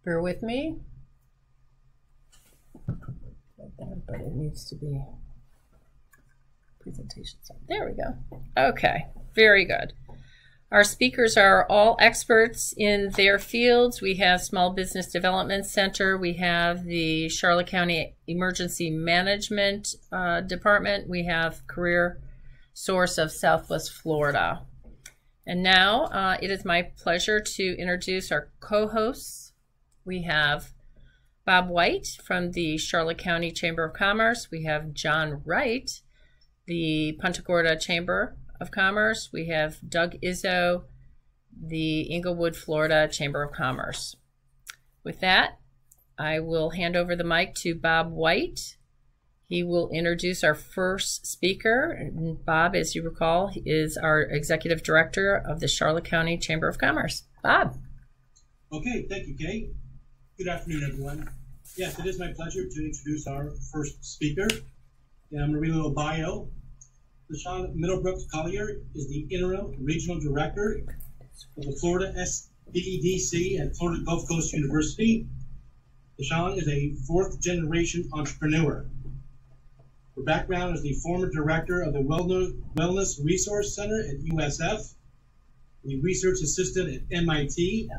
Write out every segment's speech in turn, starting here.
Bear with me. Like that, but it needs to be presentation. There we go. Okay, very good. Our speakers are all experts in their fields. We have Small Business Development Center. We have the Charlotte County Emergency Management Department. We have CareerSource of Southwest Florida. And now it is my pleasure to introduce our co-hosts. We have Bob White from the Charlotte County Chamber of Commerce. We have John Wright, the Punta Gorda Chamber of Commerce. We have Doug Izzo, the Englewood, Florida Chamber of Commerce. With that, I will hand over the mic to Bob White. He will introduce our first speaker. And Bob, as you recall, is our Executive Director of the Charlotte County Chamber of Commerce. Bob. Okay, thank you, Kate. Good afternoon, everyone. Yes, it is my pleasure to introduce our first speaker. And I'm going to read a little bio. LaShawn Middlebrooks Collier is the Interim Regional Director of the Florida SBDC at Florida Gulf Coast University. LaShawn is a fourth-generation entrepreneur. Her background is the former director of the Wellness Resource Center at USF, the research assistant at MIT,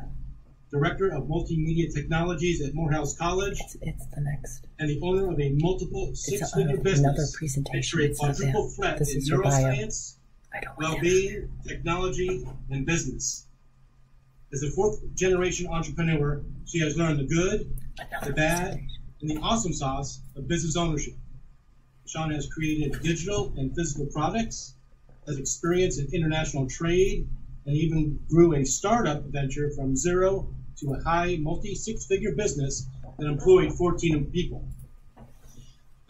director of multimedia technologies at Morehouse College, it's the next, and the owner of a multiple six-figure business presentation. a quadruple threat in neuroscience, well-being, technology, and business. As a fourth-generation entrepreneur, she has learned the good, the bad, and the awesome sauce of business ownership. Sean has created digital and physical products, has experience in international trade, and even grew a startup venture from zero to a high multi-six-figure business that employed 14 people.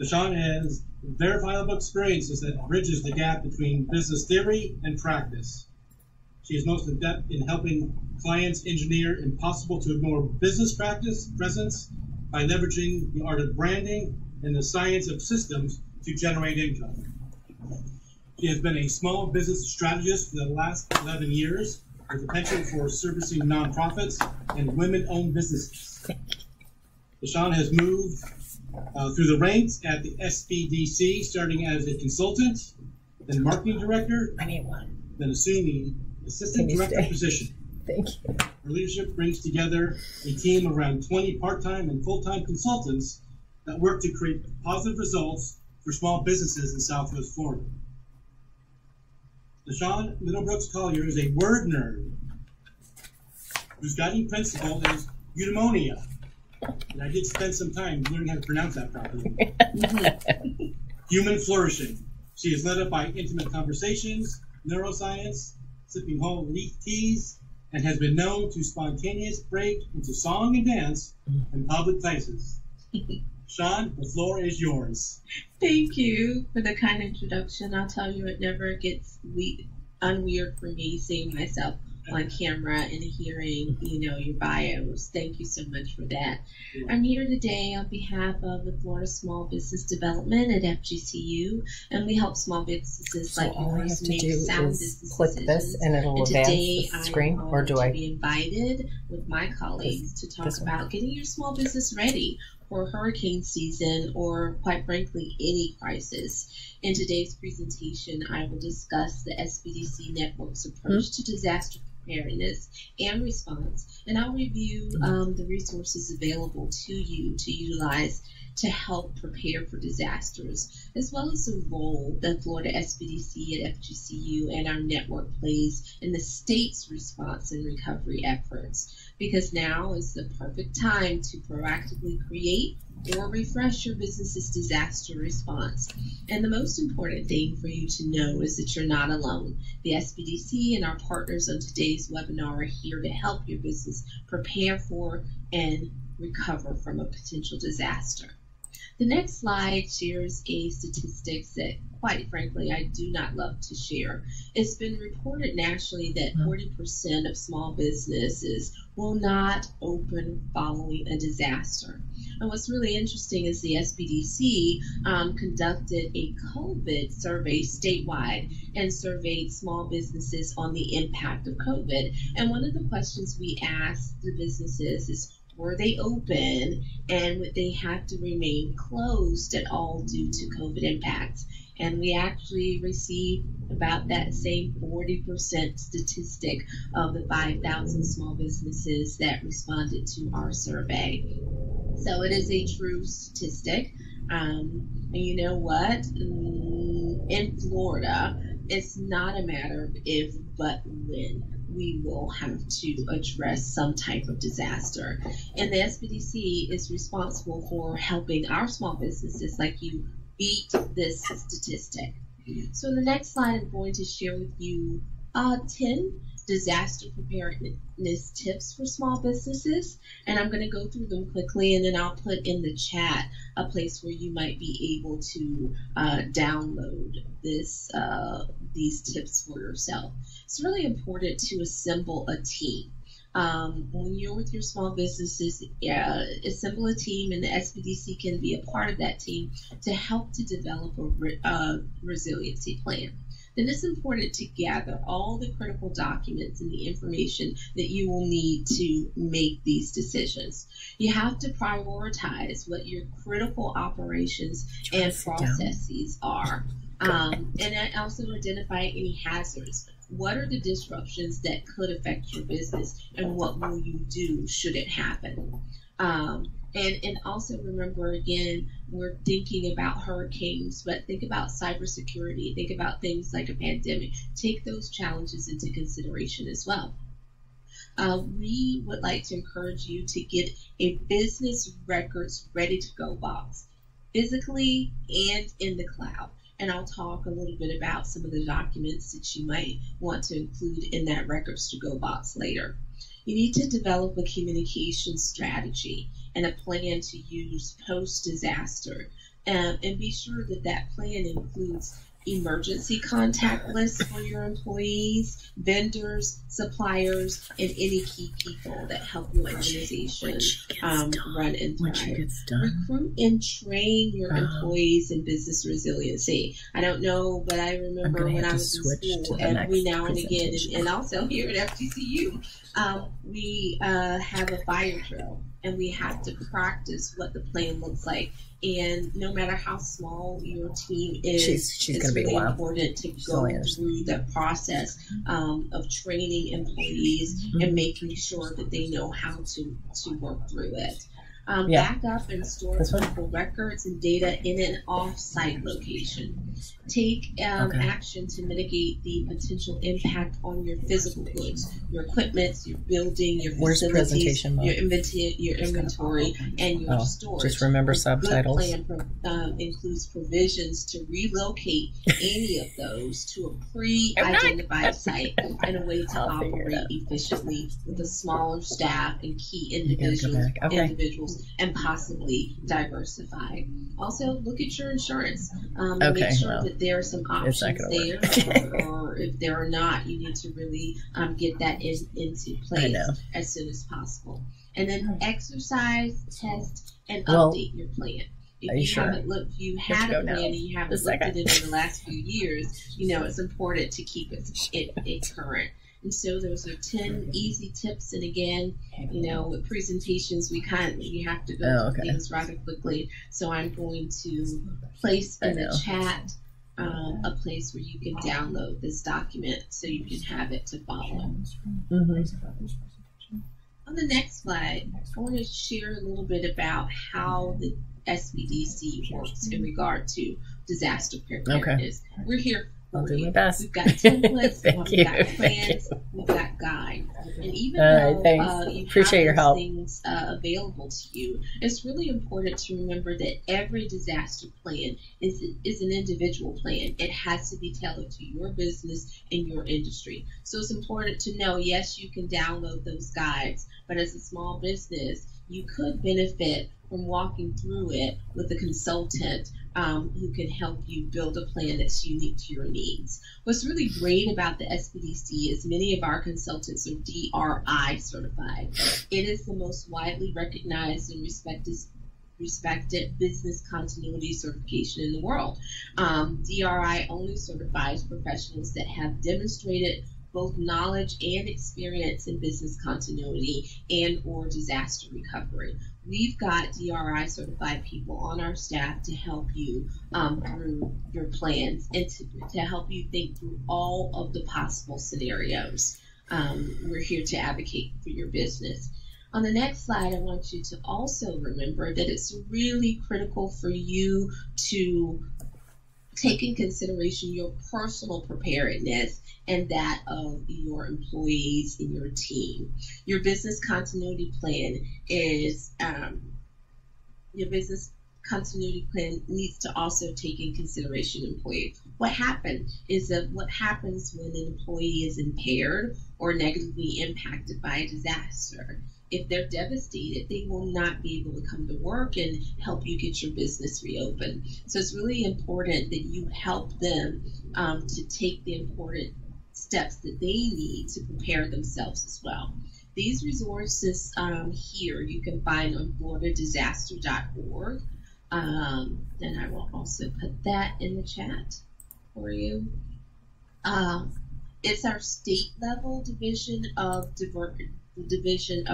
LaShawn has verifiable experiences that bridges the gap between business theory and practice. She is most adept in helping clients engineer impossible to ignore business practice presence by leveraging the art of branding and the science of systems to generate income. She has been a small business strategist for the last 11 years with a penchant for servicing nonprofits and women-owned businesses. LaShawn has moved through the ranks at the SBDC, starting as a consultant, then marketing director, then assuming the assistant director position. Thank you. Her leadership brings together a team of around 20 part-time and full-time consultants that work to create positive results for small businesses in Southwest Florida. LaShawn Middlebrooks Collier is a word nerd whose guiding principle is eudaimonia. And I did spend some time learning how to pronounce that properly. Human flourishing. She is led up by intimate conversations, neuroscience, sipping whole leaf teas, and has been known to spontaneous break into song and dance in public places. Sean, the floor is yours. Thank you for the kind introduction. I'll tell you, it never gets unweird for me seeing myself on camera and hearing, your bios. Thank you so much for that. I'm here today on behalf of the Florida Small Business Development at FGCU, and we help small businesses like yours make sound business click decisions. This and it'll advance the screen, or do I be invited with my colleagues to talk about getting your small business ready for hurricane season, or quite frankly, any crisis. In today's presentation, I will discuss the SBDC Network's approach to disaster preparedness and response, and I'll review the resources available to you to utilize to help prepare for disasters, as well as the role that Florida SBDC at FGCU and our network plays in the state's response and recovery efforts. Because now is the perfect time to proactively create or refresh your business's disaster response. And the most important thing for you to know is that you're not alone. The SBDC and our partners on today's webinar are here to help your business prepare for and recover from a potential disaster. The next slide shares a statistics that, quite frankly, I do not love to share. It's been reported nationally that 40% of small businesses will not open following a disaster. And what's really interesting is the SBDC conducted a COVID survey statewide and surveyed small businesses on the impact of COVID. And one of the questions we asked the businesses is, Were they open, and would they have to remain closed at all due to COVID impacts? And we actually received about that same 40% statistic of the 5,000 small businesses that responded to our survey. So it is a true statistic. And you know what? In Florida, it's not a matter of if, but when we will have to address some type of disaster. And the SBDC is responsible for helping our small businesses like you beat this statistic. So in the next slide, I'm going to share with you 10 disaster preparedness tips for small businesses, and I'm going to go through them quickly, and then I'll put in the chat a place where you might be able to download these tips for yourself. It's really important to assemble a team. When you're with your small businesses, assemble a team, and the SBDC can be a part of that team to help to develop a resiliency plan. Then it's important to gather all the critical documents and the information that you will need to make these decisions. You have to prioritize what your critical operations and processes are. And then also identify any hazards. What are the disruptions that could affect your business, and what will you do should it happen? And also remember, again, we're thinking about hurricanes, but think about cybersecurity, think about things like a pandemic. Take those challenges into consideration as well. We would like to encourage you to get a business records ready to go box, physically and in the cloud. And I'll talk a little bit about some of the documents that you might want to include in that records to go box later. You need to develop a communication strategy and a plan to use post-disaster. And be sure that that plan includes emergency contact lists for your employees, vendors, suppliers, and any key people that help your organization run and thrive. Recruit and train your employees in business resiliency. I don't know, but I remember when I was in school, every now and again, and also here at FGCU, we have a fire drill, and we have to practice what the plan looks like. And no matter how small your team is, she's it's really important to go through the process of training employees and making sure that they know how to work through it. Back up and store critical records and data in an off-site location. Take action to mitigate the potential impact on your physical goods, your equipment, your building, your facilities, your inventory, and your storage. Just remember subtitles. A good plan includes provisions to relocate any of those to a pre-identified site and a way to operate efficiently with a smaller staff and key individuals and possibly diversify. Also, look at your insurance. Make sure that there are some options there, or if there are not, you need to really get that into place as soon as possible. And then exercise, test, and update your plan. If you had a plan and you haven't looked at it in the last few years, you know it's important to keep it current. And so those are 10 easy tips. And again, you know, with presentations, we have to go through things rather quickly. So I'm going to place in the chat a place where you can download this document so you can have it to follow. On the next slide, I want to share a little bit about how the SBDC works in regard to disaster preparedness. We're here. I'll do my best. We've got templates, we've got plans, we've got guides. And even though you appreciate your help. Things available to you, it's really important to remember that every disaster plan is an individual plan. It has to be tailored to your business and your industry. So it's important to know, yes, you can download those guides, but as a small business, you could benefit from walking through it with a consultant who can help you build a plan that's unique to your needs. What's really great about the SBDC is many of our consultants are DRI certified. It is the most widely recognized and respected business continuity certification in the world. DRI only certifies professionals that have demonstrated both knowledge and experience in business continuity and or disaster recovery. We've got DRI certified people on our staff to help you through your plans and to help you think through all of the possible scenarios. We're here to advocate for your business. On the next slide, I want you to also remember that it's really critical for you to take in consideration your personal preparedness and that of your employees and your team. Your business continuity plan needs to also take in consideration employees. What happens when an employee is impaired or negatively impacted by a disaster? If they're devastated, they will not be able to come to work and help you get your business reopened. So it's really important that you help them to take the important steps that they need to prepare themselves as well. These resources here you can find on GordaDisaster.org. And I will also put that in the chat for you. It's our state level division of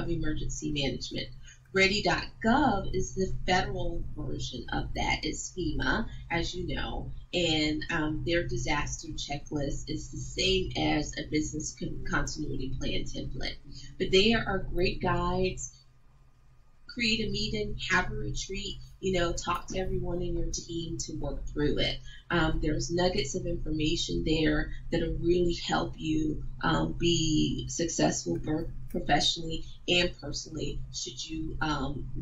Emergency Management. Ready.gov is the federal version of that. It's FEMA, as you know, and their disaster checklist is the same as a business continuity plan template. But they are great guides. Create a meeting, have a retreat, talk to everyone in your team to work through it. There's nuggets of information there that'll really help you be successful professionally and personally should you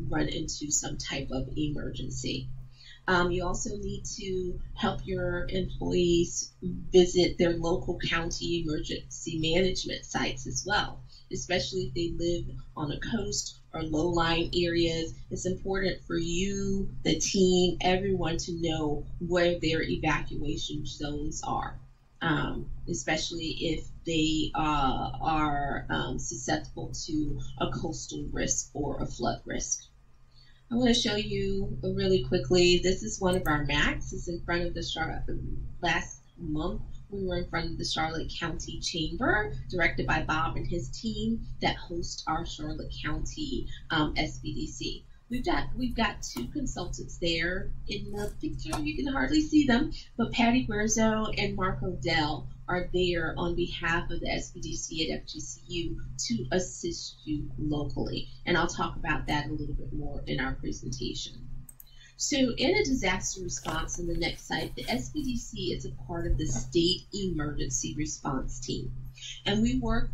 run into some type of emergency. You also need to help your employees visit their local county emergency management sites as well, especially if they live on a coast or low-lying areas. It's important for you, the team, everyone to know where their evacuation zones are, especially if they are susceptible to a coastal risk or a flood risk. I want to show you really quickly. This is one of our maps. It's in front of the Charlotte. Last month, we were in front of the Charlotte County Chamber, directed by Bob and his team that host our Charlotte County SBDC. We've got two consultants there in the picture. You can hardly see them, but Patty Guerzo and Mark Odell are there on behalf of the SBDC at FGCU to assist you locally. And I'll talk about that a little bit more in our presentation. So in a disaster response on the next slide, the SBDC is a part of the state emergency response team. And we work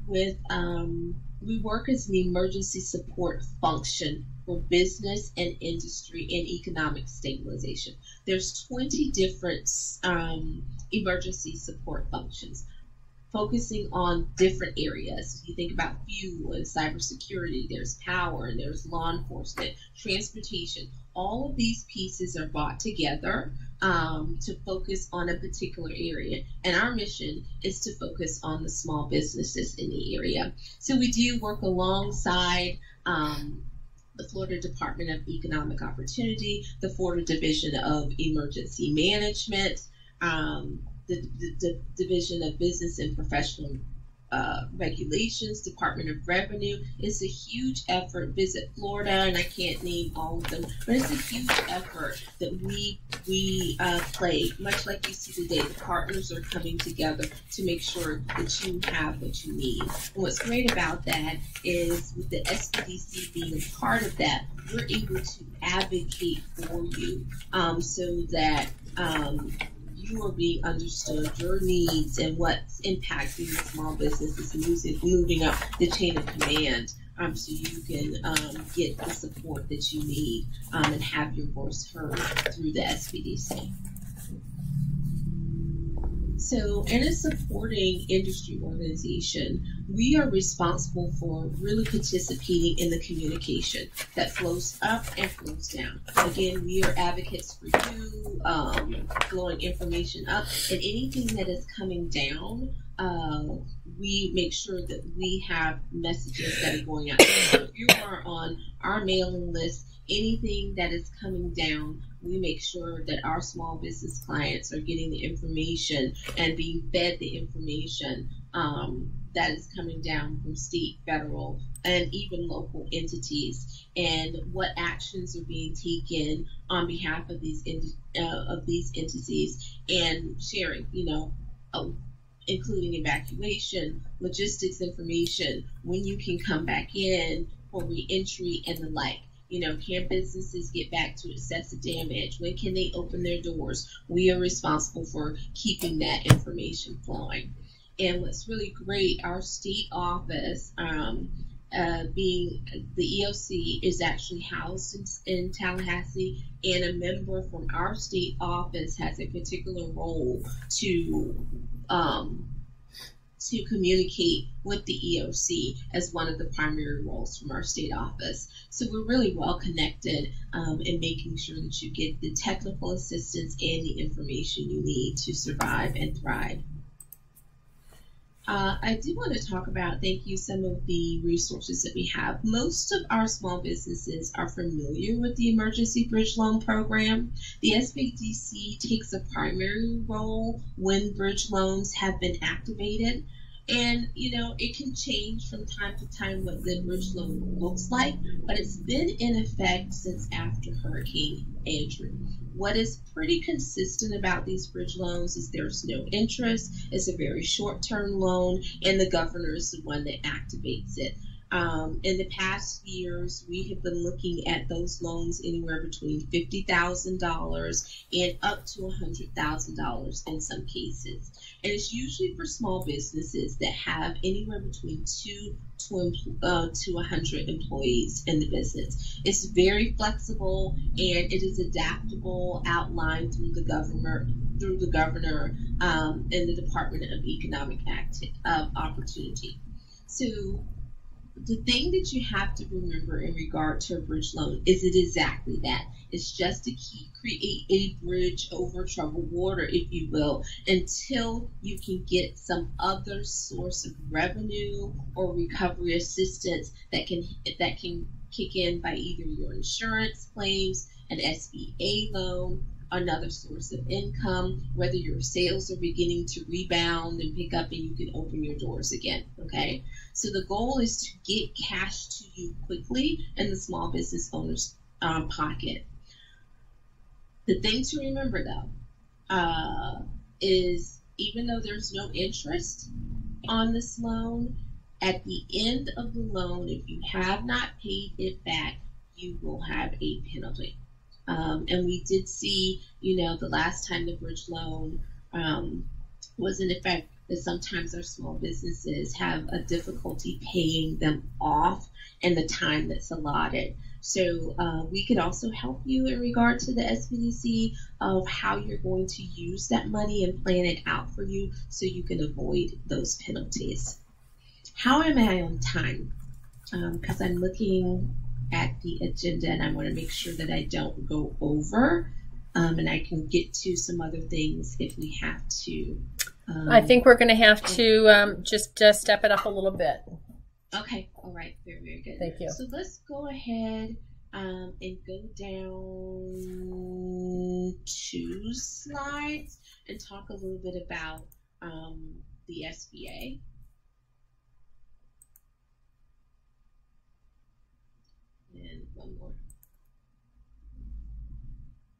as an emergency support function for business and industry and economic stabilization. There's 20 different emergency support functions focusing on different areas. If you think about fuel and cybersecurity, there's power and there's law enforcement, transportation. All of these pieces are brought together to focus on a particular area. And our mission is to focus on the small businesses in the area. So we do work alongside the Florida Department of Economic Opportunity, the Florida Division of Emergency Management, the Division of Business and Professional Regulations, Department of Revenue. It's a huge effort. Visit Florida, and I can't name all of them, but it's a huge effort that we play. Much like you see today, the partners are coming together to make sure that you have what you need. And what's great about that is with the SBDC being a part of that, we're able to advocate for you so that you are being understood, your needs, and what's impacting your small businesses, moving up the chain of command, so you can get the support that you need and have your voice heard through the SBDC. So in a supporting industry organization, we are responsible for really participating in the communication that flows up and flows down. Again, we are advocates for you, flowing information up, and anything that is coming down, we make sure that we have messages that are going out. So if you are on our mailing list, anything that is coming down, we make sure that our small business clients are getting the information and being fed the information that is coming down from state, federal, and even local entities, and what actions are being taken on behalf of these entities, and sharing, including evacuation, logistics information, when you can come back in for re-entry and the like. Can businesses get back to excessive damage? When can they open their doors? We are responsible for keeping that information flowing. And what's really great, our state office, being the EOC, is actually housed in Tallahassee, and a member from our state office has a particular role to communicate with the EOC as one of the primary roles from our state office. So we're really well connected in making sure that you get the technical assistance and the information you need to survive and thrive. I do want to talk about, some of the resources that we have. Most of our small businesses are familiar with the Emergency Bridge Loan Program. The SBDC takes a primary role when bridge loans have been activated. And, it can change from time to time what the bridge loan looks like, but it's been in effect since after Hurricane Andrew. What is pretty consistent about these bridge loans is there's no interest, it's a very short-term loan, and the governor is the one that activates it. In the past years, we have been looking at those loans anywhere between $50,000 and up to $100,000 in some cases. And it's usually for small businesses that have anywhere between 2 to 100 employees in the business. It's very flexible, and it is adaptable, outlined through the governor and the Department of Economic Opportunity. So the thing that you have to remember in regard to a bridge loan is it exactly that. It's just to create a bridge over troubled water, if you will, until you can get some other source of revenue or recovery assistance that can kick in by either your insurance claims, an SBA loan, another source of income, whether your sales are beginning to rebound and pick up and you can open your doors again, okay? So the goal is to get cash to you quickly in the small business owner's pocket. The thing to remember, though, is even though there's no interest on this loan, at the end of the loan, if you have not paid it back, you will have a penalty. And we did see, the last time the bridge loan was in effect, that sometimes our small businesses have a difficulty paying them off in the time that's allotted. So we could also help you in regard to the SBDC of how you're going to use that money and plan it out for you so you can avoid those penalties. How am I on time? Because I'm looking at the agenda and I want to make sure that I don't go over, and I can get to some other things if we have to. I think we're going to have to just step it up a little bit. Okay, all right, very, very good. Thank you. So let's go ahead and go down 2 slides and talk a little bit about the SBA. And one more.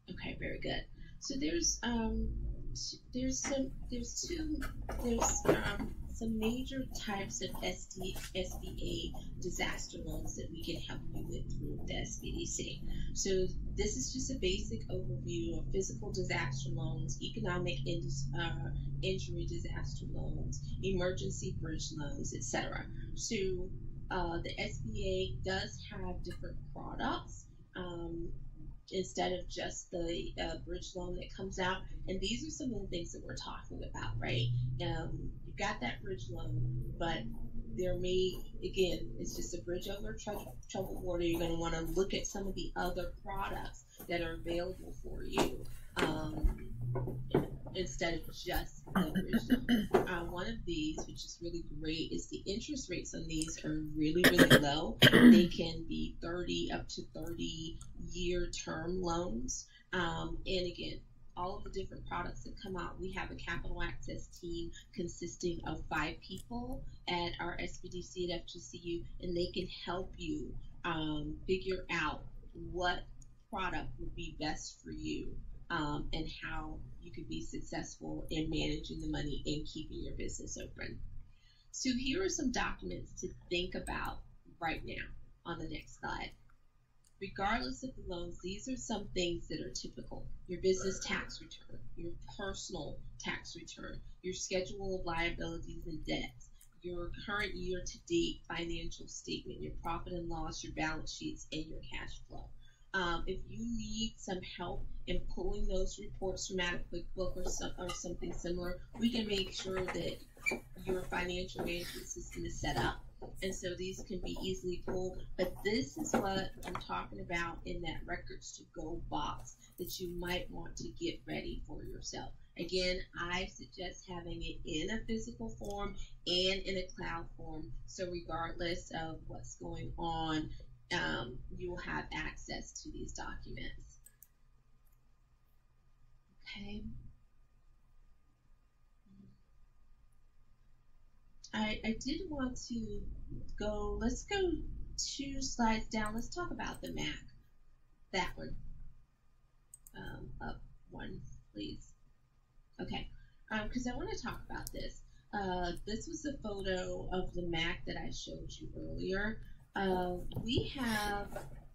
Okay, very good. So there's some major types of SBA disaster loans that we can help you with through the SBDC. So this is just a basic overview of physical disaster loans, economic injury disaster loans, emergency bridge loans, etc. So the SBA does have different products instead of just the bridge loan that comes out. And these are some of the things that we're talking about, right? You've got that bridge loan, but there may, again, it's just a bridge over troubled water. You're going to want to look at some of the other products that are available for you instead of just the bridge loan. One of these, which is really great, is the interest rates on these are really, really low. They can be 30 up to 30-year term loans. And again, all of the different products that come out. We have a capital access team consisting of 5 people at our SBDC at FGCU, and they can help you figure out what product would be best for you, and how you could be successful in managing the money and keeping your business open. So here are some documents to think about right now on the next slide. Regardless of the loans, these are some things that are typical. Your business tax return, your personal tax return, your schedule of liabilities and debts, your current year-to-date financial statement, your profit and loss, your balance sheets, and your cash flow. If you need some help in pulling those reports from out of QuickBooks or something similar, we can make sure that your financial management system is set up. And so these can be easily pulled. But this is what I'm talking about in that records to go box that you might want to get ready for yourself. Again, I suggest having it in a physical form and in a cloud form. So regardless of what's going on, you will have access to these documents. Okay. I did want to go, let's go 2 slides down. Let's talk about the Mac. That one. Up 1, please. Okay. Because I want to talk about this. This was a photo of the Mac that I showed you earlier. We have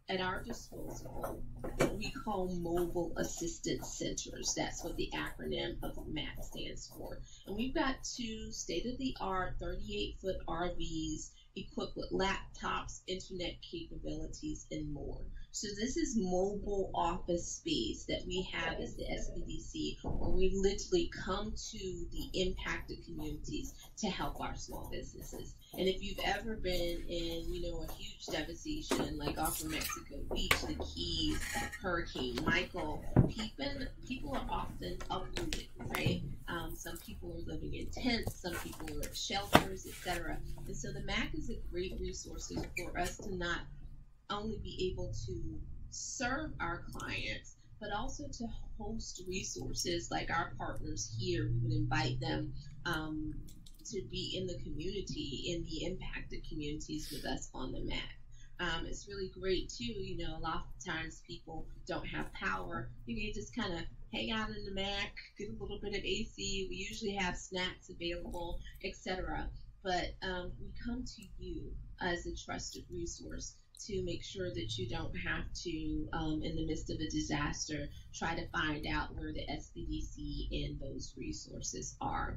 at our disposal what we call mobile assistance centers. That's what the acronym of MAC stands for. And we've got 2 state-of-the-art 38-foot RVs equipped with laptops, internet capabilities, and more. So this is mobile office space that we have as the SBDC, where we literally come to the impacted communities to help our small businesses. And if you've ever been in, a huge devastation like off of Mexico Beach, the Keys, Hurricane Michael, people are often uprooted, right? Some people are living in tents, some people are at shelters, etc. And so the MAC is a great resource for us to not only be able to serve our clients, but also to host resources like our partners here. We would invite them to be in the community, in the impacted communities with us on the MAC. It's really great too, a lot of times people don't have power. You can just kind of hang out in the MAC, get a little bit of AC. We usually have snacks available, etc. But we come to you as a trusted resource to make sure that you don't have to, in the midst of a disaster, try to find out where the SBDC and those resources are.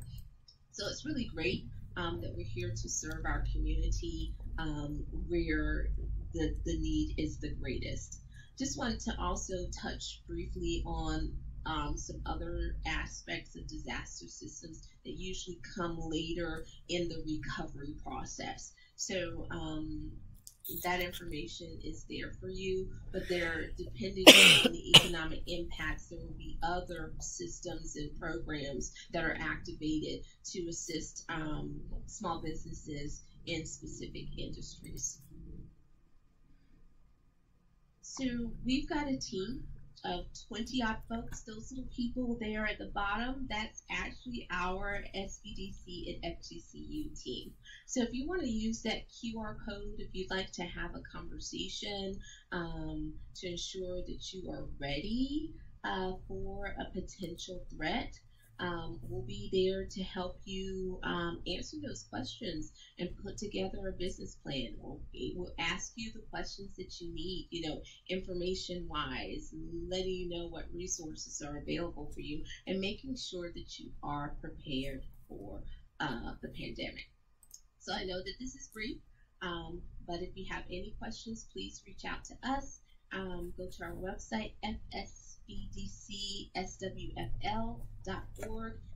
So it's really great that we're here to serve our community where the need is the greatest. Just wanted to also touch briefly on some other aspects of disaster systems that usually come later in the recovery process. So that information is there for you, but depending on the economic impacts, there will be other systems and programs that are activated to assist small businesses in specific industries. So we've got a team of 20-odd folks. Those little people there at the bottom, that's actually our SBDC and FGCU team. So if you want to use that QR code, if you'd like to have a conversation to ensure that you are ready for a potential threat, we'll be there to help you answer those questions and put together a business plan. We'll ask you the questions that you need, information-wise, letting you know what resources are available for you, and making sure that you are prepared for the pandemic. So I know that this is brief, but if you have any questions, please reach out to us. Go to our website, fsbdcswfl.org.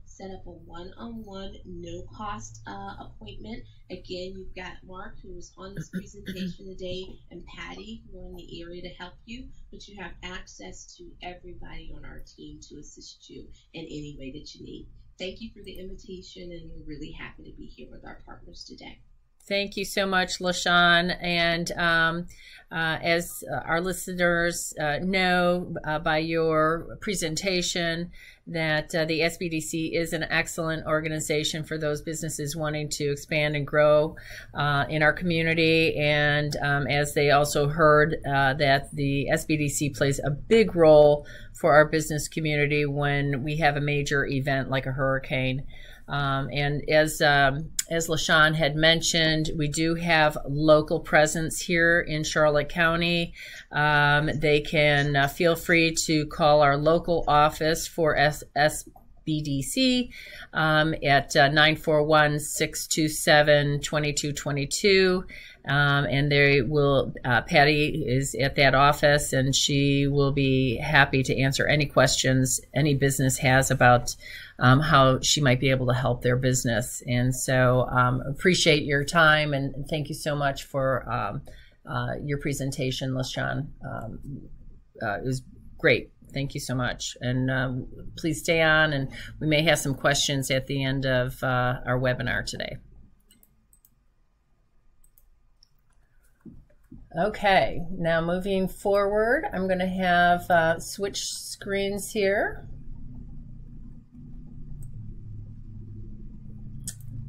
Set up a one-on-one, no-cost appointment. Again, you've got Mark, who is on this presentation today, and Patty, who are in the area to help you, but you have access to everybody on our team to assist you in any way that you need. Thank you for the invitation, and we're really happy to be here with our partners today. Thank you so much, LaShawn. And as our listeners know by your presentation, that the SBDC is an excellent organization for those businesses wanting to expand and grow in our community. And as they also heard, that the SBDC plays a big role for our business community when we have a major event like a hurricane. And as LaShawn had mentioned, we do have local presence here in Charlotte County. They can feel free to call our local office for SBDC at 941-627-2222. And they will, Patty is at that office, and she will be happy to answer any questions any business has about how she might be able to help their business. And so appreciate your time, and thank you so much for your presentation, LaShawn. It was great. Thank you so much. And please stay on, and we may have some questions at the end of our webinar today. Okay, now moving forward, I'm going to have switch screens here.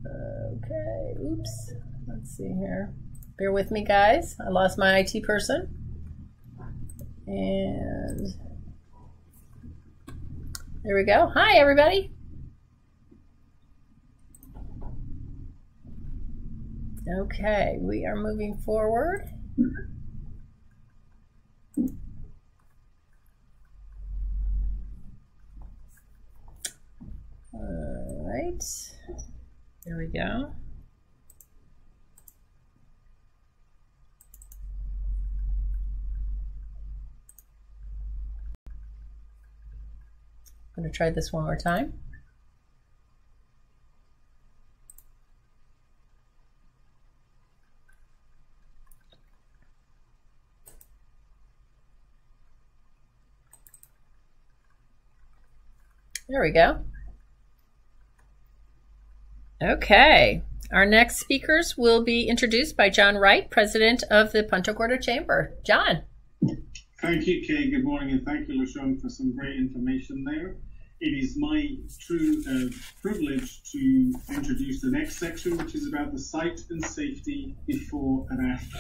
Okay, oops, let's see here. Bear with me, guys. I lost my IT person. And there we go. Hi, everybody. Okay, we are moving forward. All right, there we go. I'm going to try this one more time. There we go. Okay, our next speakers will be introduced by John Wright, President of the Punta Gorda Chamber. John. Thank you, Kay. Good morning, and thank you, LaShawn, for some great information there. It is my true privilege to introduce the next section, which is about the site and safety before and after.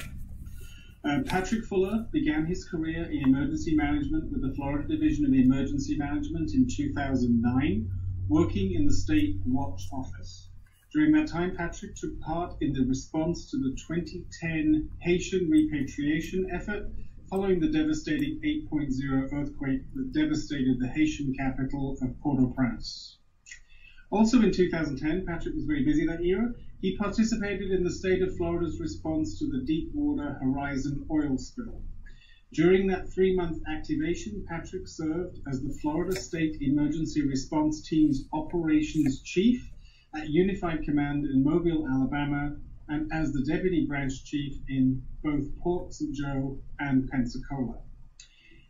Patrick Fuller began his career in emergency management with the Florida Division of Emergency Management in 2009, working in the State Watch Office. During that time, Patrick took part in the response to the 2010 Haitian repatriation effort following the devastating 8.0 earthquake that devastated the Haitian capital of Port-au-Prince. Also in 2010, Patrick was very busy that year. He participated in the state of Florida's response to the Deepwater Horizon oil spill. During that 3-month activation, Patrick served as the Florida State Emergency Response Team's Operations Chief at Unified Command in Mobile, Alabama, and as the Deputy Branch Chief in both Port St. Joe and Pensacola.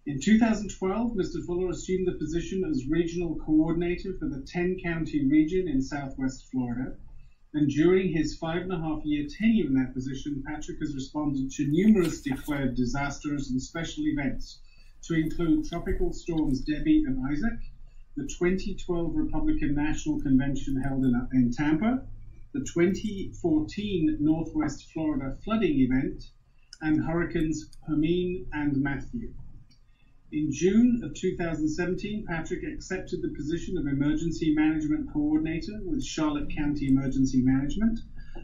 In 2012, Mr. Fuller assumed the position as Regional Coordinator for the 10-county region in Southwest Florida. And during his 5.5-year tenure in that position, Patrick has responded to numerous declared disasters and special events, to include tropical storms Debbie and Isaac, the 2012 Republican National Convention held in Tampa, the 2014 Northwest Florida flooding event, and hurricanes Hermine and Matthew. In June of 2017, Patrick accepted the position of Emergency Management Coordinator with Charlotte County Emergency Management,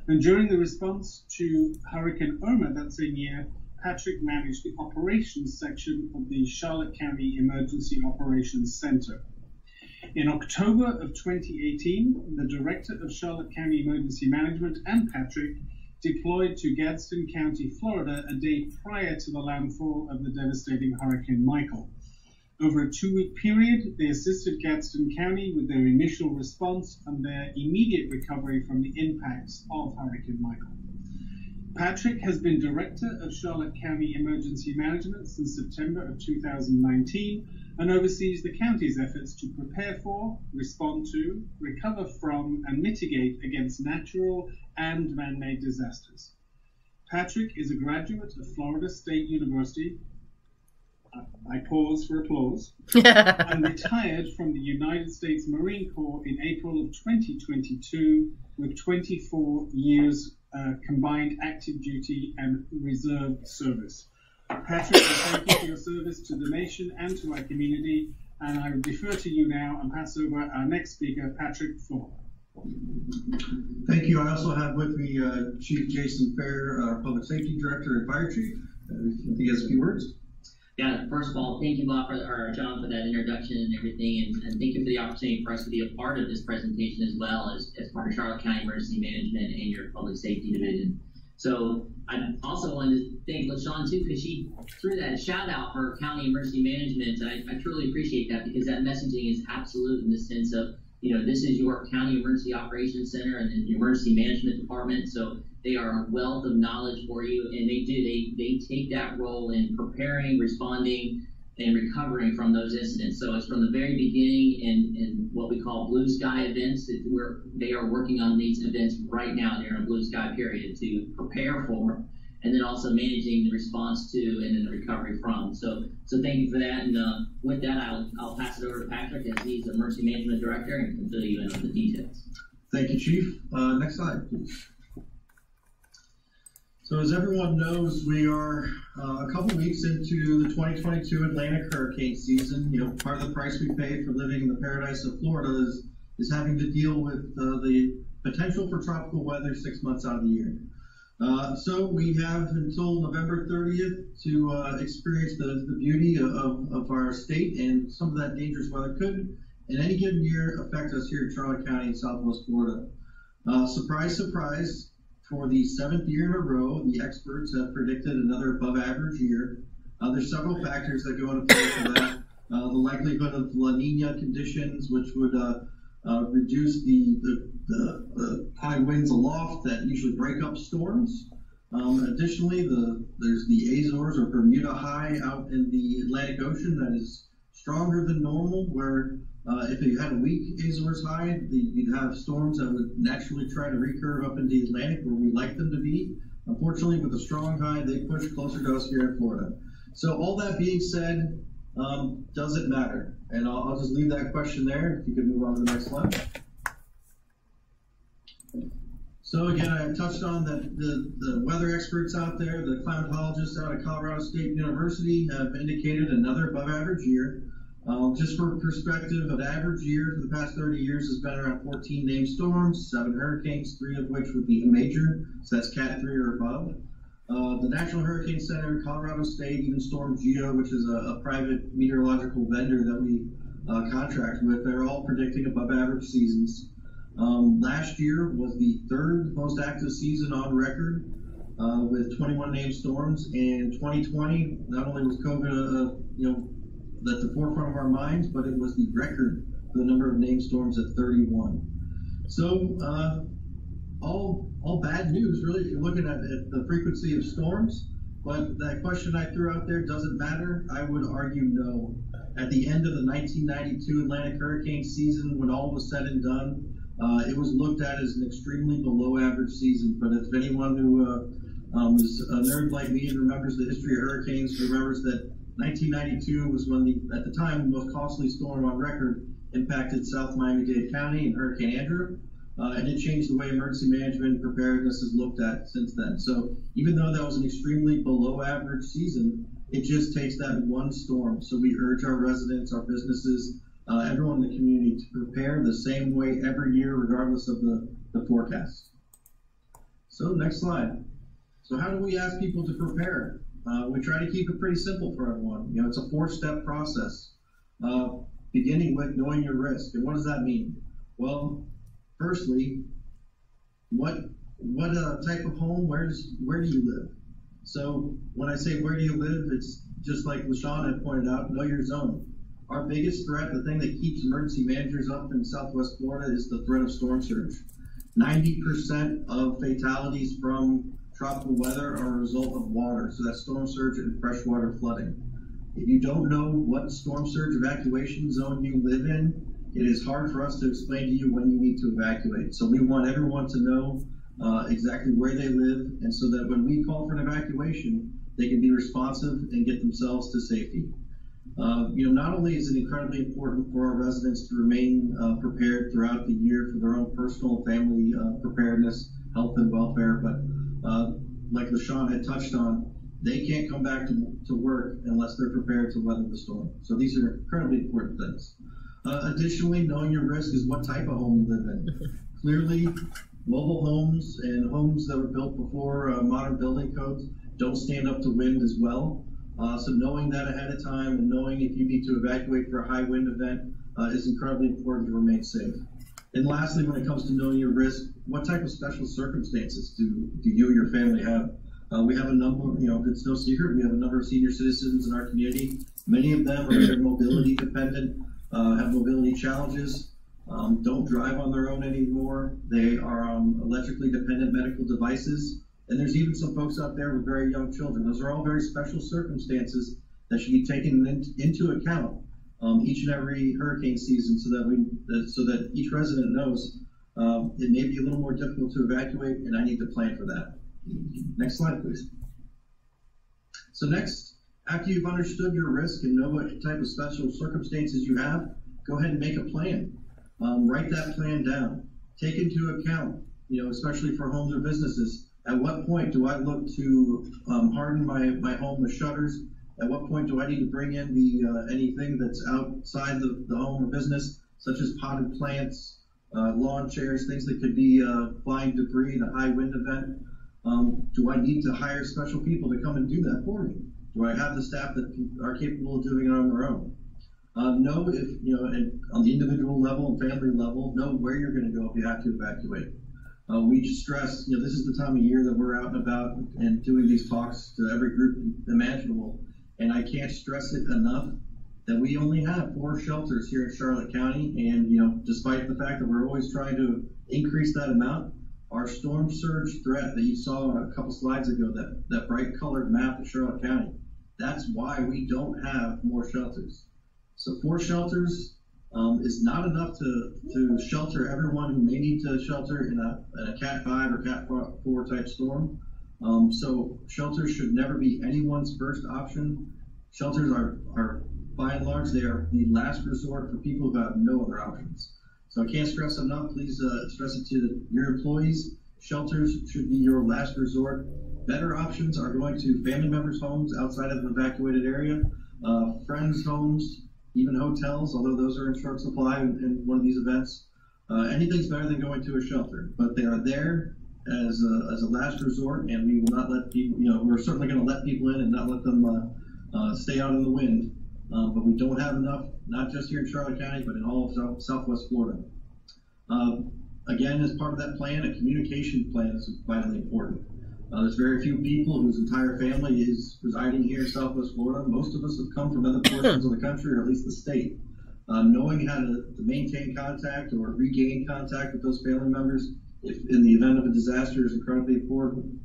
and during the response to Hurricane Irma that same year, Patrick managed the operations section of the Charlotte County Emergency Operations Center. In October of 2018, the Director of Charlotte County Emergency Management and Patrick deployed to Gadsden County, Florida, a day prior to the landfall of the devastating Hurricane Michael. Over a 2-week period, they assisted Gadsden County with their initial response and their immediate recovery from the impacts of Hurricane Michael. Patrick has been Director of Charlotte County Emergency Management since September of 2019 and oversees the county's efforts to prepare for, respond to, recover from, and mitigate against natural and man-made disasters. Patrick is a graduate of Florida State University. I pause for applause. And retired from the United States Marine Corps in April of 2022 with 24 years combined active duty and reserve service. Patrick, thank you for your service to the nation and to our community. And I will defer to you now and pass over our next speaker, Patrick Thorpe. Thank you. I also have with me Chief Jason Fair, our Public Safety Director and Fire Chief. If he has a few words. Yeah, first of all, thank you, Bob, John, for that introduction and everything, and thank you for the opportunity for us to be a part of this presentation as well as part of Charlotte County Emergency Management and your Public Safety Division. So I also wanted to thank LaShawn too, because she threw that shout out for County Emergency Management. I truly appreciate that, because that messaging is absolute in the sense of, this is your County Emergency Operations Center and the Emergency Management Department. So they are a wealth of knowledge for you, and they take that role in preparing, responding, and recovering from those incidents. So it's from the very beginning in what we call blue sky events. They are working on these events right now. They're in a blue sky period to prepare for, and then also managing the response to and then the recovery from. So thank you for that. And with that, I'll pass it over to Patrick, as he's the Emergency Management Director and can fill you in on the details. Thank you, Chief. Next slide, please. So as everyone knows, we are a couple weeks into the 2022 Atlantic hurricane season. Part of the price we pay for living in the paradise of Florida is having to deal with the potential for tropical weather 6 months out of the year. So we have until November 30th to experience the beauty of our state, and some of that dangerous weather could, in any given year, affect us here in Charlotte County in Southwest Florida. Surprise, surprise. For the 7th year in a row, the experts have predicted another above-average year. There's several factors that go into play for that. The likelihood of La Nina conditions, which would reduce the high winds aloft that usually break up storms. Additionally, there's the Azores or Bermuda High out in the Atlantic Ocean that is stronger than normal, where if you had a weak Azores high, you'd have storms that would naturally try to recurve up into the Atlantic where we like them to be. Unfortunately, with a strong high, they push closer to us here in Florida. So all that being said, does it matter? And I'll just leave that question there. If you could move on to the next slide. So again, I touched on that the weather experts out there, the climatologists out of Colorado State University have indicated another above average year. Just for perspective, an average year for the past 30 years has been around 14 named storms, 7 hurricanes, 3 of which would be a major, so that's Cat 3 or above. The National Hurricane Center, Colorado State, even Storm Geo, which is a private meteorological vendor that we contract with, they're all predicting above average seasons. Last year was the 3rd most active season on record with 21 named storms, and 2020, not only was COVID at the forefront of our minds, but it was the record for the number of named storms at 31. So all bad news, really, if you're looking at the frequency of storms. But that question I threw out there, does it matter? I would argue no. At the end of the 1992 Atlantic hurricane season, when all was said and done, it was looked at as an extremely below average season. But if anyone who is a nerd like me and remembers the history of hurricanes, remembers that 1992 was when at the time, the most costly storm on record impacted South Miami-Dade County and Hurricane Andrew, and it changed the way emergency management and preparedness is looked at since then. So even though that was an extremely below average season, it just takes that one storm. So we urge our residents, our businesses, everyone in the community to prepare the same way every year, regardless of the forecast. So next slide. So how do we ask people to prepare? We try to keep it pretty simple for everyone. It's a 4-step process, beginning with knowing your risk. And what does that mean? Well, firstly, what type of home, where do you live? So when I say where do you live, it's just like LaShawn had pointed out, know your zone. Our biggest threat, the thing that keeps emergency managers up in Southwest Florida, is the threat of storm surge. 90% of fatalities from tropical weather are a result of water, so that's storm surge and freshwater flooding. If you don't know what storm surge evacuation zone you live in, it is hard for us to explain to you when you need to evacuate. So we want everyone to know exactly where they live, and so that when we call for an evacuation, they can be responsive and get themselves to safety. Not only is it incredibly important for our residents to remain prepared throughout the year for their own personal family preparedness, health and welfare, but like LaShawn had touched on, they can't come back to work unless they're prepared to weather the storm. So these are incredibly important things. Additionally, knowing your risk is what type of home you live in. Clearly, mobile homes and homes that were built before modern building codes don't stand up to wind as well. So knowing that ahead of time and knowing if you need to evacuate for a high wind event is incredibly important to remain safe. And lastly, when it comes to knowing your risk, what type of special circumstances do you or your family have? We have a number, it's no secret, we have a number of senior citizens in our community. Many of them are very mobility dependent, have mobility challenges, don't drive on their own anymore. They are on electrically dependent medical devices. And there's even some folks out there with very young children. Those are all very special circumstances that should be taken into account each and every hurricane season, so that each resident knows it may be a little more difficult to evacuate, and I need to plan for that. Next slide, please. So next, after you've understood your risk and know what type of special circumstances you have, go ahead and make a plan. Write that plan down. Take into account, especially for homes or businesses, at what point do I look to harden my home with shutters? At what point do I need to bring in anything that's outside the home or business, such as potted plants, lawn chairs, things that could be flying debris in a high wind event? Do I need to hire special people to come and do that for me? Do I have the staff that are capable of doing it on their own? Know if, and on the individual level and family level, know where you're going to go if you have to evacuate. We stress, this is the time of year that we're out and about and doing these talks to every group imaginable. And I can't stress it enough that we only have 4 shelters here in Charlotte County. And, despite the fact that we're always trying to increase that amount, our storm surge threat that you saw a couple slides ago, that bright colored map of Charlotte County, that's why we don't have more shelters. So 4 shelters is not enough to shelter everyone who may need to shelter in a Cat 5 or Cat 4 type storm. So shelters should never be anyone's first option. Shelters are by and large, they are the last resort for people who have no other options. So I can't stress enough, please stress it to your employees. Shelters should be your last resort. Better options are going to family members' homes outside of the evacuated area, friends' homes, even hotels, although those are in short supply in one of these events. Anything's better than going to a shelter, but they are there as a last resort, and we will not let people, we're certainly going to let people in and not let them stay out in the wind. But we don't have enough, not just here in Charlotte County, but in all of Southwest Florida. Again, as part of that plan, a communication plan is vitally important. There's very few people whose entire family is residing here in Southwest Florida. Most of us have come from other portions of the country, or at least the state. Knowing how to maintain contact or regain contact with those family members if in the event of a disaster is incredibly important.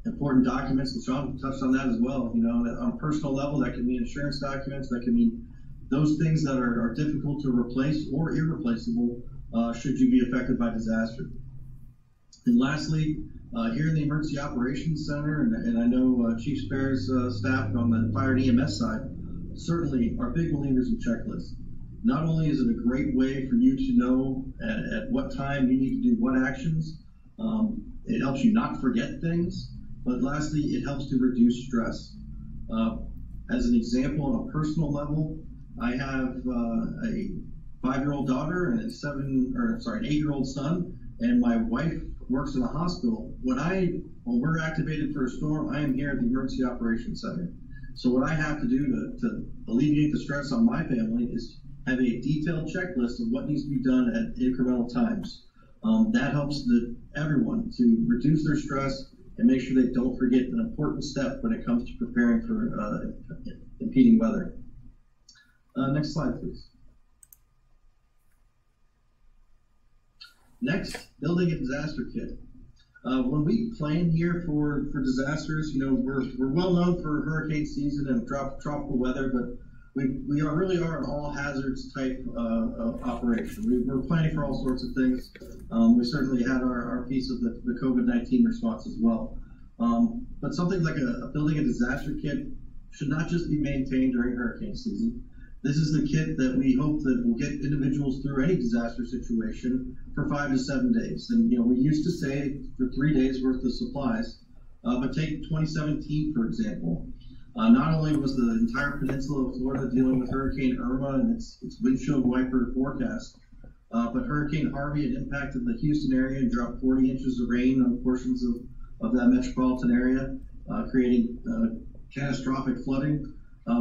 Important documents, and Sean touched on that as well. On a personal level, that can be insurance documents, that can be those things that are difficult to replace or irreplaceable should you be affected by disaster. And lastly, here in the Emergency Operations Center, and I know Chief Spare's staff on the fire and EMS side certainly are big believers in checklists. Not only is it a great way for you to know at what time you need to do what actions, it helps you not forget things, but lastly, it helps to reduce stress. As an example, on a personal level, I have a 5-year-old daughter and an 8-year-old son, and my wife works in a hospital. When we're activated for a storm, I am here at the Emergency Operations Center. So what I have to do to alleviate the stress on my family is have a detailed checklist of what needs to be done at incremental times. That helps everyone to reduce their stress and make sure they don't forget an important step when it comes to preparing for impeding weather. Next slide, please. Next, building a disaster kit. When we plan here for disasters, we're well known for hurricane season and tropical weather, but we really are an all hazards type operation. We're planning for all sorts of things. We certainly had our piece of the COVID-19 response as well. But something like building a disaster kit should not just be maintained during hurricane season. This is the kit that we hope that will get individuals through any disaster situation for 5 to 7 days. And we used to say for 3 days worth of supplies, but take 2017 for example. Not only was the entire peninsula of Florida dealing with Hurricane Irma and its windshield wiper forecast, but Hurricane Harvey had impacted the Houston area and dropped 40 inches of rain on portions of that metropolitan area, creating catastrophic flooding.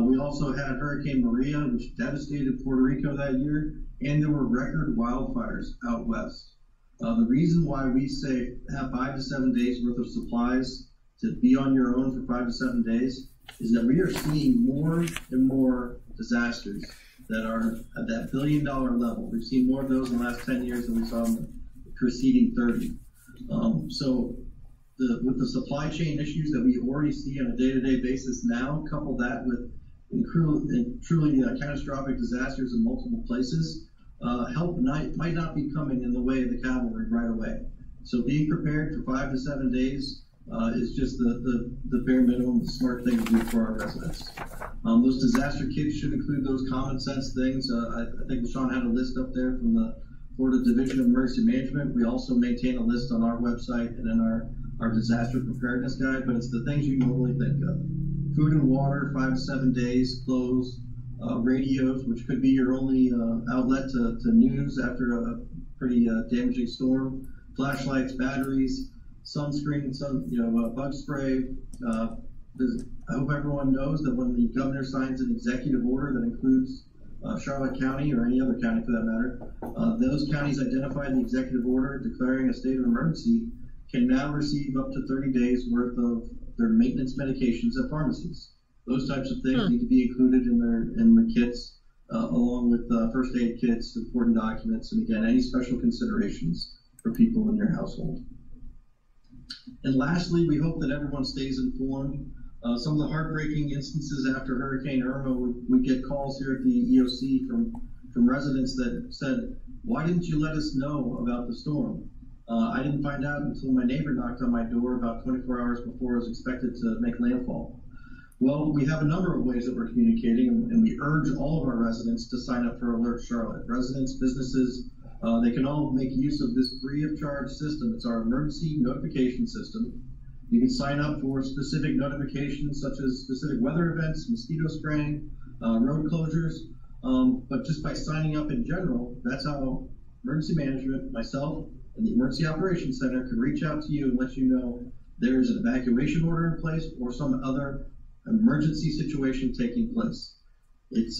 We also had Hurricane Maria, which devastated Puerto Rico that year, and there were record wildfires out west. The reason why we say have 5 to 7 days worth of supplies to be on your own for 5 to 7 days is that we are seeing more and more disasters that are at that $1 billion level. We've seen more of those in the last 10 years than we saw in the preceding 30. So with the supply chain issues that we already see on a day-to-day basis now, couple that with truly catastrophic disasters in multiple places, help might not be coming in the way of the cavalry right away. So being prepared for 5 to 7 days is just the bare minimum, the smart thing to do for our residents. Those disaster kits should include those common sense things. I think Sean had a list up there from the Florida Division of Emergency Management. We also maintain a list on our website and in our disaster preparedness guide, but it's the things you normally think of. Food and water, 5 to 7 days, clothes, radios, which could be your only outlet to news after a pretty damaging storm, flashlights, batteries, sunscreen, bug spray. I hope everyone knows that when the governor signs an executive order that includes Charlotte County or any other county for that matter, those counties identify the executive order declaring a state of emergency can now receive up to 30 days worth of their maintenance medications at pharmacies. Those types of things need to be included in the kits, along with first aid kits, important documents, and again, any special considerations for people in your household. And lastly, we hope that everyone stays informed. Some of the heartbreaking instances after Hurricane Irma, we get calls here at the EOC from residents that said, "Why didn't you let us know about the storm? I didn't find out until my neighbor knocked on my door about 24 hours before I was expected to make landfall." Well, we have a number of ways that we're communicating, and we urge all of our residents to sign up for Alert Charlotte. Residents, businesses, they can all make use of this free of charge system. It's our emergency notification system. You can sign up for specific notifications such as specific weather events, mosquito spraying, road closures, but just by signing up in general, that's how emergency management, myself, and the Emergency Operations Center can reach out to you and let you know there's an evacuation order in place or some other emergency situation taking place. It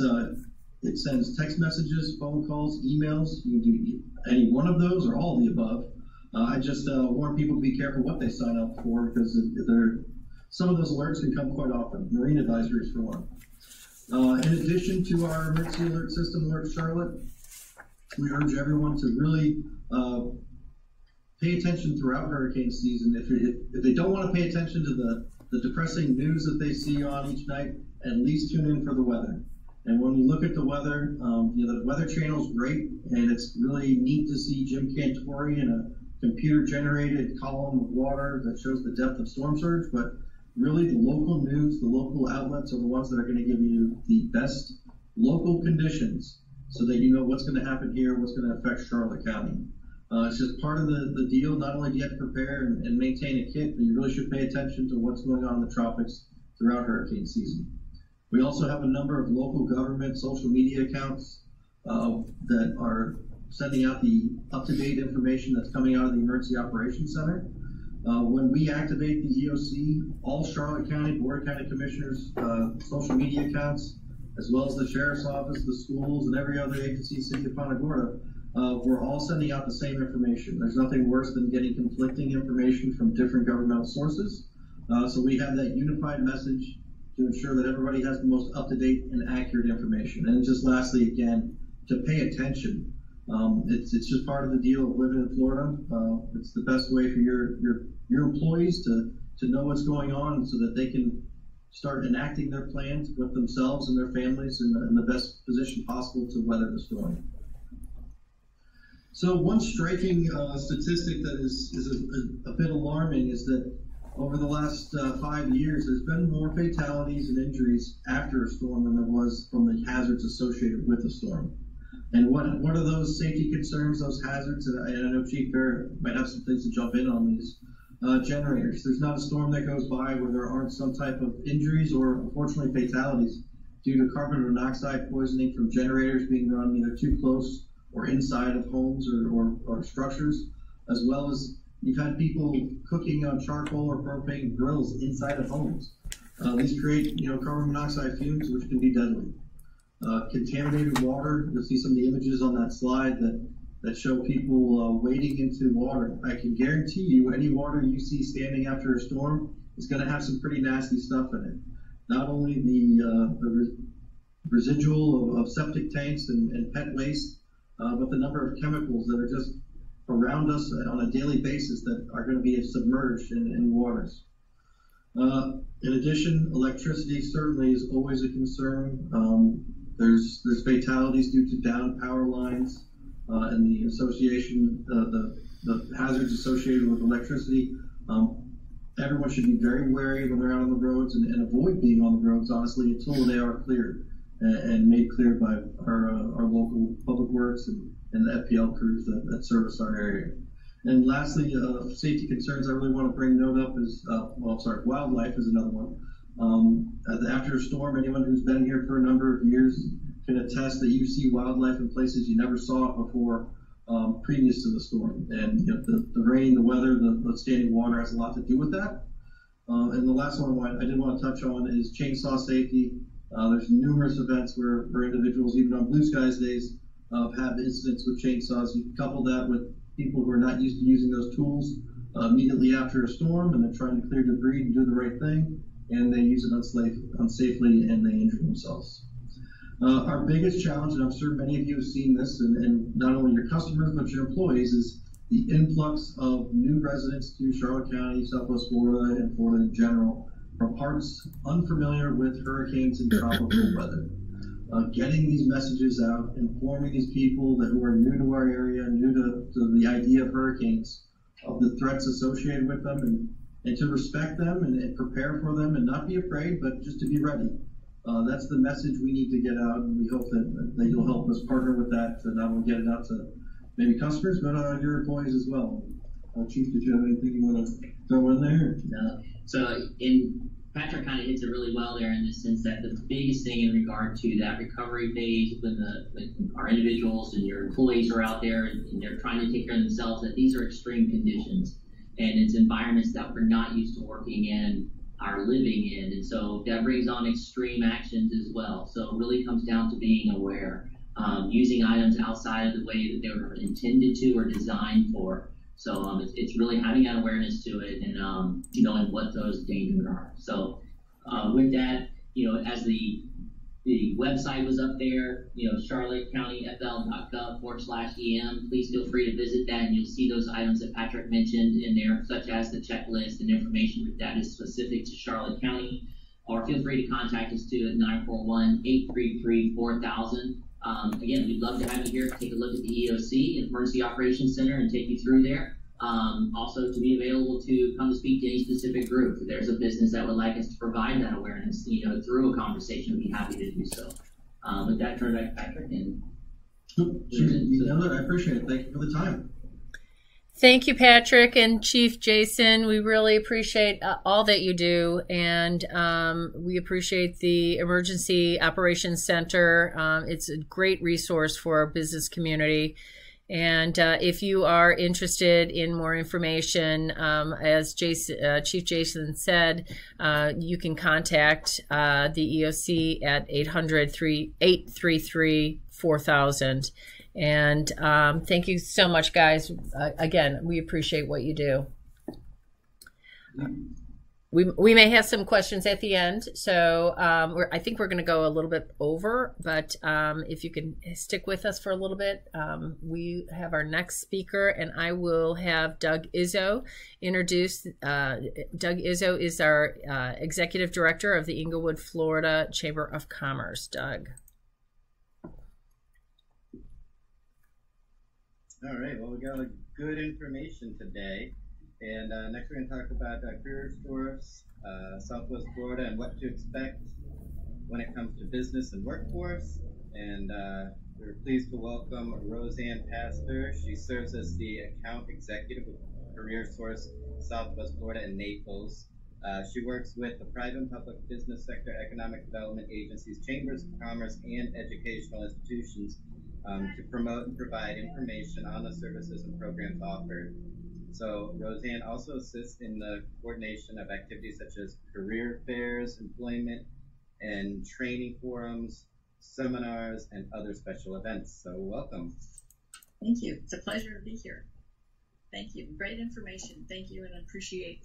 sends text messages, phone calls, emails. You can do any one of those or all of the above. I just warn people to be careful what they sign up for because some of those alerts can come quite often. Marine advisories for one. In addition to our emergency alert system, Alert Charlotte, we urge everyone to really pay attention throughout hurricane season. If they don't want to pay attention to the depressing news that they see on each night, at least tune in for the weather. And when you look at the weather, the Weather Channel is great, and it's really neat to see Jim Cantori in a computer-generated column of water that shows the depth of storm surge. But really, the local news, the local outlets are the ones that are going to give you the best local conditions so that you know what's going to happen here, what's going to affect Charlotte County. It's just part of the deal. Not only do you have to prepare and maintain a kit, but you really should pay attention to what's going on in the tropics throughout hurricane season. We also have a number of local government social media accounts that are sending out the up-to-date information that's coming out of the Emergency Operations Center. When we activate the EOC, all Charlotte County, Gorda County Commissioners' social media accounts, as well as the Sheriff's Office, the schools, and every other agency, City of Punta Gorda, we're all sending out the same information. There's nothing worse than getting conflicting information from different governmental sources. So we have that unified message to ensure that everybody has the most up-to-date and accurate information. And just lastly, again, to pay attention. It's just part of the deal of living in Florida. It's the best way for your your employees to know what's going on so that they can start enacting their plans with themselves and their families in the best position possible to weather the storm. So one striking statistic that is a bit alarming is that over the last 5 years, there's been more fatalities and injuries after a storm than there was from the hazards associated with a storm. And what are those safety concerns, those hazards? And I know Chief Bear might have some things to jump in on these. Generators. There's not a storm that goes by where there aren't some type of injuries or, unfortunately, fatalities due to carbon monoxide poisoning from generators being run either too close or inside of homes or structures, as well as you've had people cooking on charcoal or propane grills inside of homes. These create, carbon monoxide fumes, which can be deadly. Contaminated water. You'll see some of the images on that slide that show people wading into water. I can guarantee you any water you see standing after a storm is going to have some pretty nasty stuff in it. Not only the residual of septic tanks and pet waste, but the number of chemicals that are just around us on a daily basis that are going to be submerged in waters. In addition, electricity certainly is always a concern. There's fatalities due to downed power lines. And the association, the hazards associated with electricity. Everyone should be very wary when they're out on the roads and avoid being on the roads, honestly, until they are cleared and made clear by our local public works and the FPL crews that service our area. And lastly, safety concerns I really want to bring note up is, wildlife is another one. After a storm, anyone who's been here for a number of years can attest that you see wildlife in places you never saw it before previous to the storm. And the rain, the weather, the standing water has a lot to do with that. And the last one I did want to touch on is chainsaw safety. There's numerous events where individuals, even on blue skies days, have incidents with chainsaws. You couple that with people who are not used to using those tools immediately after a storm, and they're trying to clear debris and do the right thing, and they use it unsafely and they injure themselves. Our biggest challenge, and I'm sure many of you have seen this, and not only your customers but your employees, is the influx of new residents to Charlotte County, Southwest Florida, and Florida in general from parts unfamiliar with hurricanes and tropical weather. Getting these messages out, informing these people who are new to our area, new to the idea of hurricanes, of the threats associated with them, and to respect them and prepare for them and not be afraid, but just to be ready. That's the message we need to get out, and we hope that you'll help us partner with that to not only get it out to maybe customers, but your employees as well. Chief, did you have anything you want to throw in there? No. So Patrick kind of hits it really well there in the sense that the biggest thing in regard to that recovery phase when our individuals and your employees are out there and they're trying to take care of themselves, that these are extreme conditions and it's environments that we're not used to working in, are living in, and so that brings on extreme actions as well. So it really comes down to being aware, using items outside of the way that they were intended to or designed for. So it's really having that awareness to it and knowing what those dangers are. So with that, as the website was up there, charlottecountyfl.gov/EM, please feel free to visit that and you'll see those items that Patrick mentioned in there, such as the checklist and information that is specific to Charlotte County. Or feel free to contact us too at 941-833-4000. Again, we'd love to have you here, take a look at the EOC, Emergency Operations Center, and take you through there. Also to be available to come to speak to any specific group. If there's a business that would like us to provide that awareness, through a conversation, we'd be happy to do so. With that, turn it back to Patrick. I appreciate it. Thank you for the time. Thank you, Patrick and Chief Jason. We really appreciate all that you do, and we appreciate the Emergency Operations Center. It's a great resource for our business community. And if you are interested in more information, as Chief Jason said, you can contact the EOC at 800-833-4000. And thank you so much, guys. Again, we appreciate what you do. we may have some questions at the end, so I think we're going to go a little bit over, but if you can stick with us for a little bit, we have our next speaker, and I will have Doug Izzo introduce. Doug Izzo is our Executive Director of the Englewood, Florida Chamber of Commerce. Doug. All right, well, we got a good information today. And next we're going to talk about CareerSource, Southwest Florida, and what to expect when it comes to business and workforce. And we're pleased to welcome Roseanne Pastor. She serves as the account executive with CareerSource, Southwest Florida, and Naples. She works with the private and public business sector, economic development agencies, chambers of commerce, and educational institutions to promote and provide information on the services and programs offered. So Roseanne also assists in the coordination of activities such as career fairs, employment and training forums, seminars, and other special events. So welcome. Thank you. It's a pleasure to be here. Thank you. Great information. Thank you, and I appreciate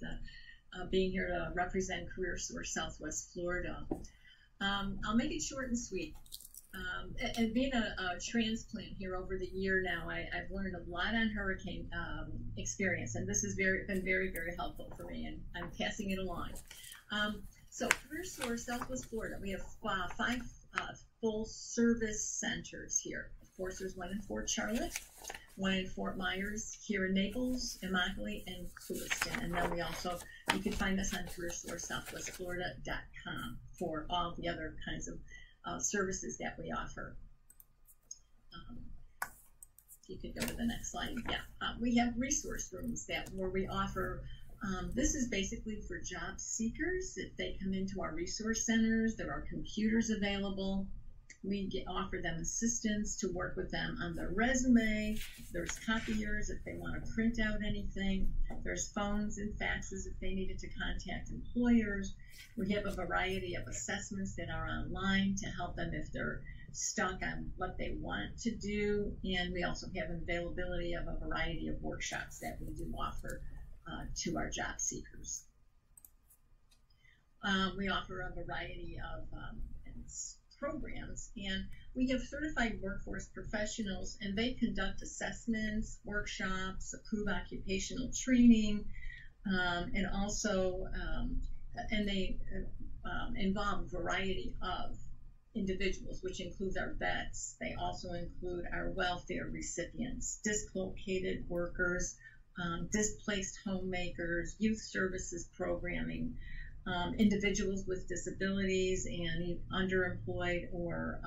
being here to represent CareerSource Southwest Florida. I'll make it short and sweet. And being a transplant here over the year now, I've learned a lot on hurricane experience, and this has been very, very helpful for me, and I'm passing it along. So CareerSource Southwest Florida, we have 5 full service centers here. Of course, there's one in Fort Charlotte, one in Fort Myers, here in Naples, Immokalee, and Clewiston. And then you can find us on CareerSourceSouthwestFlorida.com for all the other kinds of services that we offer. If you could go to the next slide. Yeah, we have resource rooms where we offer. This is basically for job seekers. If they come into our resource centers, there are computers available. We offer them assistance to work with them on their resume. There's copiers if they want to print out anything. There's phones and faxes if they needed to contact employers. We have a variety of assessments that are online to help them if they're stuck on what they want to do. And we also have availability of a variety of workshops that we do offer to our job seekers. We offer a variety of programs, and we have certified workforce professionals, and they conduct assessments, workshops, approve occupational training, and also they involve a variety of individuals, which includes our vets. They also include our welfare recipients, dislocated workers, displaced homemakers, youth services programming, individuals with disabilities, and underemployed or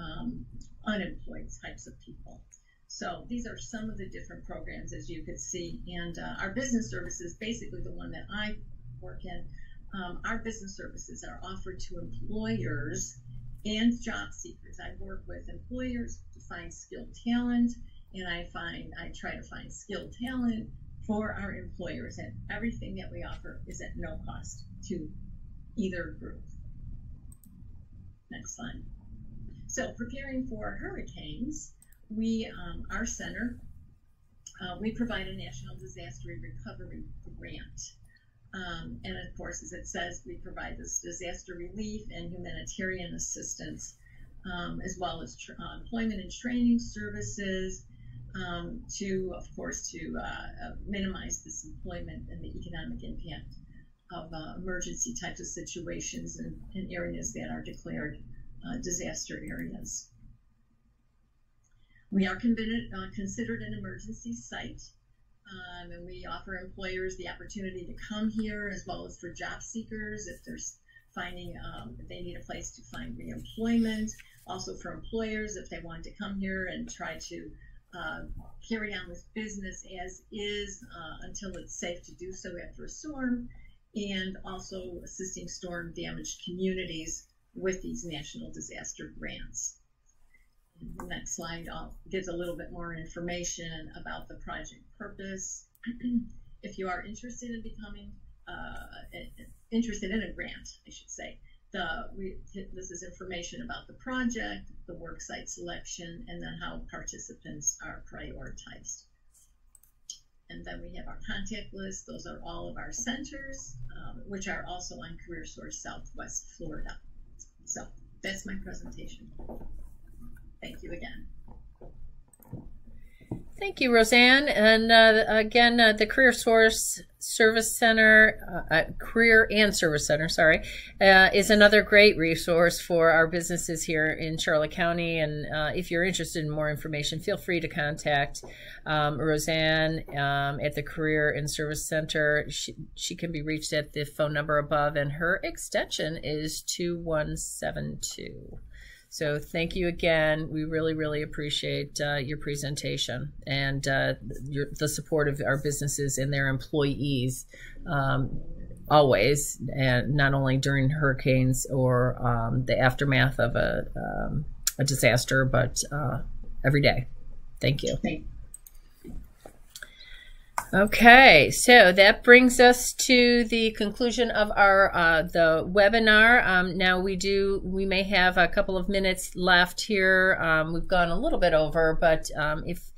unemployed types of people. So these are some of the different programs, as you could see. And our business services, basically the one that I work in, our business services are offered to employers and job seekers. I work with employers to find skilled talent, and I try to find skilled talent for our employers, and everything that we offer is at no cost to either group. Next slide. So preparing for hurricanes, our center, we provide a national disaster recovery grant. And of course, as it says, we provide this disaster relief and humanitarian assistance, as well as employment and training services, to minimize this employment and the economic impact of emergency types of situations in areas that are declared disaster areas. We are considered an emergency site, and we offer employers the opportunity to come here, as well as for job seekers if they're finding they need a place to find reemployment. Also for employers if they want to come here and try to carry on with business as is until it's safe to do so after a storm, and also assisting storm damaged communities with these national disaster grants. And the next slide gives a little bit more information about the project purpose. If you are interested in becoming interested in a grant, I should say, this is information about the project, the worksite selection, and then how participants are prioritized. And then we have our contact list. Those are all of our centers, which are also on CareerSource Southwest Florida. So that's my presentation. Thank you again. Thank you, Roseanne. And again, the CareerSource Service Center, Career and Service Center, sorry, is another great resource for our businesses here in Charlotte County. And if you're interested in more information, feel free to contact Roseanne at the Career and Service Center. She can be reached at the phone number above, and her extension is 2172. So thank you again. We really, really appreciate your presentation and the support of our businesses and their employees always, and not only during hurricanes or the aftermath of a disaster, but every day. Thank you. Okay, so that brings us to the conclusion of our the webinar. Now we may have a couple of minutes left here. We've gone a little bit over, but if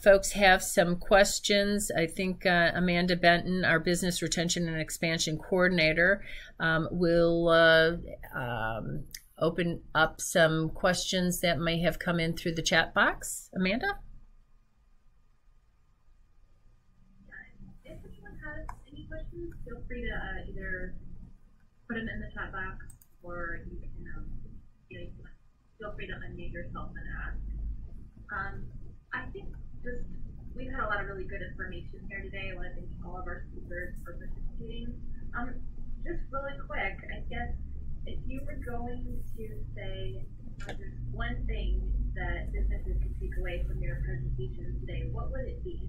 folks have some questions, I think Amanda Benton, our Business Retention and Expansion Coordinator, will open up some questions that may have come in through the chat box. Amanda? Feel free to either put them in the chat box, or you can feel free to unmute yourself and ask. I think we've had a lot of really good information here today. I want to thank all of our speakers for participating. Just really quick, I guess if you were going to say there's one thing that businesses can take away from your presentation today, what would it be?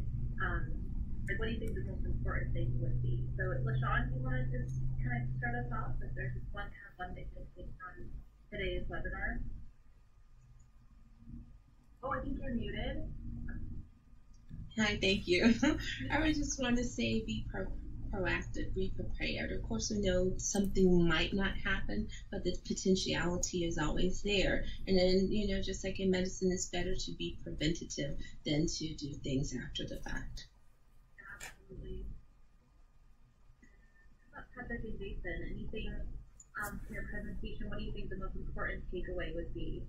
Like, what do you think the most important thing would be? So, LaShawn, do you want to just kind of start us off? If there's just one thing to take from today's webinar. Oh, I think you're muted. Hi, thank you. I would just want to say be proactive, be prepared. Of course, we know something might not happen, but the potentiality is always there. And then, just like in medicine, it's better to be preventative than to do things after the fact. Absolutely. Patrick and Jason, anything from your presentation? What do you think the most important takeaway would be?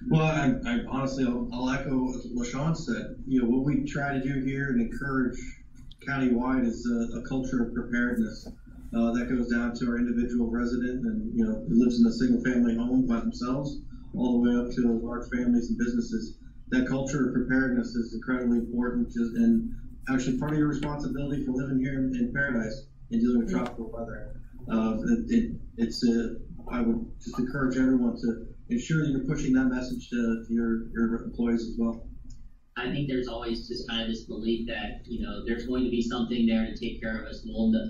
Well, I honestly, I'll echo what LaShawn said. What we try to do here and encourage countywide is a culture of preparedness that goes down to our individual resident and who lives in a single-family home by themselves, all the way up to large families and businesses. That culture of preparedness is incredibly important, and actually part of your responsibility for living here in paradise and dealing with tropical weather. I would just encourage everyone to ensure that you're pushing that message to your employees as well. I think there's always just kind of this belief that, there's going to be something there to take care of us.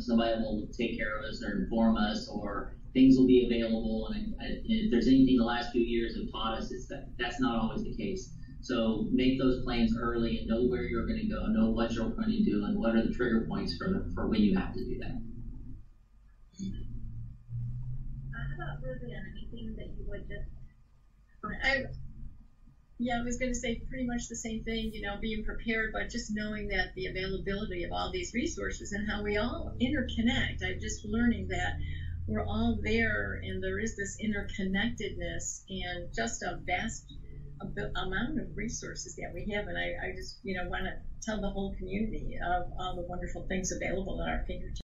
Somebody will take care of us or inform us, or things will be available. And if there's anything the last few years have taught us, it's that's not always the case. So make those plans early and know where you're going to go, know what you're going to do, and what are the trigger points for when you have to do that. How about Roseanne? Anything that you would just... I was going to say pretty much the same thing, being prepared, but just knowing that the availability of all these resources and how we all interconnect. I'm just learning that we're all there and there is this interconnectedness and just a vast amount of resources that we have. And I just, want to tell the whole community of all the wonderful things available at our fingertips.